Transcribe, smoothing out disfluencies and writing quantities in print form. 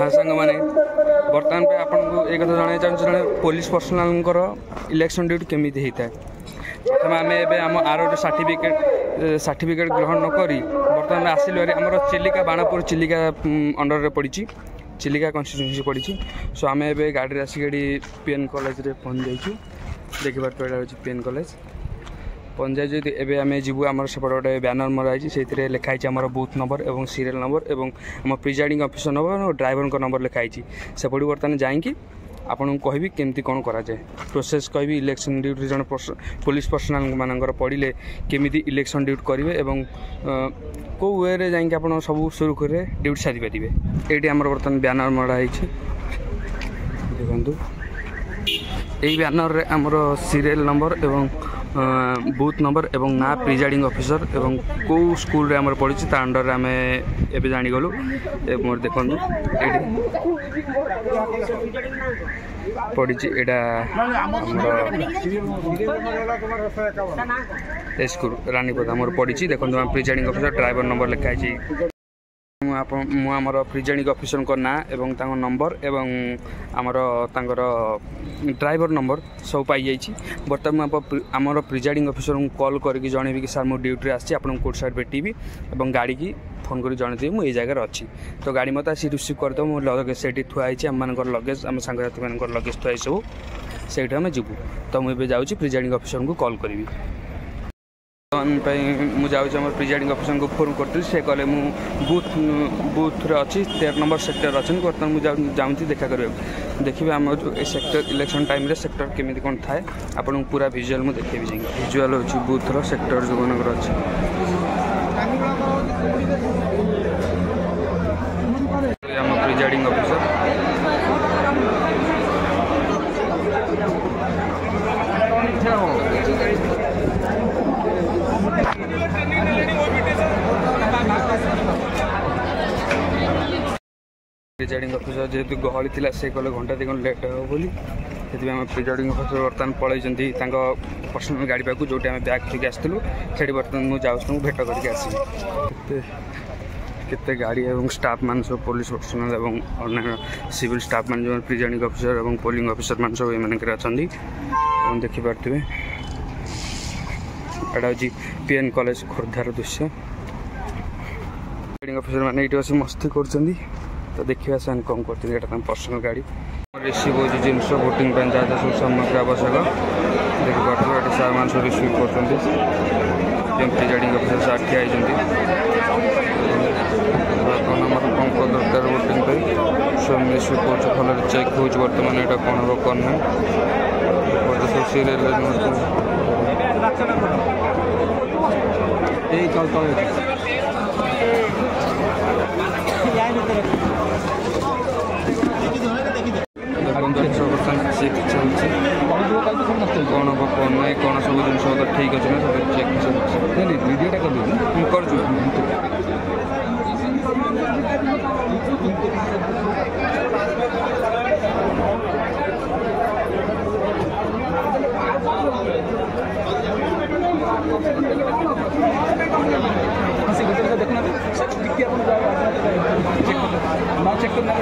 हाँ सांग मैंने बर्तमान पे आपको एक कथा जन चाहिए जड़े पुलिस पर्सनाल इलेक्शन ड्यूटी केमी होता है प्रथम आम एम आर सर्टिफिकेट ग्रहण नक बर्तमान आसिलु आमर चिलिका बाणपुर चिलिका अंडर पड़ी चिलिका कन्स्टिट्यूएंसी पड़ी सो आम ए गाड़ी आसिक पीएन कॉलेज रे पहुँच जाइए देखिए यहाँ हूँ पीएन कॉलेज पहुँच जाइए एवं आम जीवु आम सेपटे गोटे बैनर मराई से लिखाई आम बूथ नंबर और सीरियल नंबर और आम प्रिजाइडिंग ऑफिसर नंबर और ड्राइवर नंबर लिखाई सेपटे बर्तमान जाकि आपन कहबी केमती कौन करा जाए प्रोसेस कहबी इलेक्शन ड्यूटी जन पुलिस पर्सनाल मानकर पड़े केमी इलेक्शन ड्यूटी करेंगे और कौ वे जाकि आप सब सुरुखुरे ड्यूटी सारी पारे ये आम बर्तमान बैनर मराई देखु यही बैनर रे आमर सीरियल नंबर एवं बूथ नंबर एवं ना प्रिजाइडिंग ऑफिसर एवं कौ स्कूल रे आमर पड़ी ता अंडर आम एबे जानी गलु मोर देखु पड़ी स्कूल रानीपदा मोर पड़ी देखो आम प्रिजाइडिंग ऑफिसर ड्राइवर नंबर लिखाई मुझे प्रिजाइडिंग ऑफिसर को ना एवं तांको नंबर एवं आमर तांकर ड्राइवर नंबर सब पाई जाइए बर्तमान आमर प्रिजाइडिंग ऑफिसर को कॉल करके जनइबी कि सर मो ड्यूटी आसी आपको कोर्ट साइड भेटी और गाड़ी की फोन कर जनइदेवी मुझे जगार अच्छी तो गाड़ी मत आसी रिसीव करदे मो लगेज से थुआई आम मान लगेज आम सांगसाथी मान लगेज थुआई सब से आम जीवु तो मुझे जाऊँगी प्रिजाइडिंग ऑफिसर को कॉल करी मुझे आम प्रिजाइडिंग ऑफिसर को फोन करी से कहले बूथ रे अच्छी 13 नंबर सेक्टर अच्छे बर्तमान मुझे जाऊँगी देखा कर देखिए आम सेक्टर इलेक्शन टाइम रे सेक्टर केमी कौन थाए आपको पूरा विजुअल मुझे देखी जाएंगे विजुअल हो बूथ रो सेक्टर जो मनकर अच्छी आम प्रिजाइडिंग ऑफिसर प्रिजाइडिंग ऑफिसर जेहेतु गहली थी से कहले घंटा 2 घंटा लेट हो बोली से आम प्रिजाइडिंग ऑफिसर बर्तमान पलैंती पर्सनल गाड़ी पाक जो आम बैग थी आसलु से बर्तमान मुझे जाऊँ भेट करके आसबी केते गाड़ी और स्टाफ मान सब पुलिस पर्सनाल और अन्य सिविल स्टाफ मान जो प्रिजाइडिंग ऑफिसर और पोलिंग ऑफिसर मान सब ये अच्छा देखिपे एटा हूँ पीएन कॉलेज खोर्धार दृश्य प्रिजाइडिंग ऑफिसर मैंने ये आसी मस्ती कर तो देखिए से कम कर पर्सनल गाड़ी रिसीव हो जिनस भोटिंग जहाँ जहाँ सब सामग्री आवश्यक देखिए सार मान सब रिसीव कर प्रिजाइडिंग ऑफिसर सार ठिया कौन कौन दरकार भोटिंग सब रिसीव कर भले चेक हो बर्तमान यहाँ कौन हम कौन ना सब सीरियल चेक चलती कौन हम कौन ना कौन सब जिन ठीक अच्छे ना सब चेक चलती वीडियोटा देखना चेक करना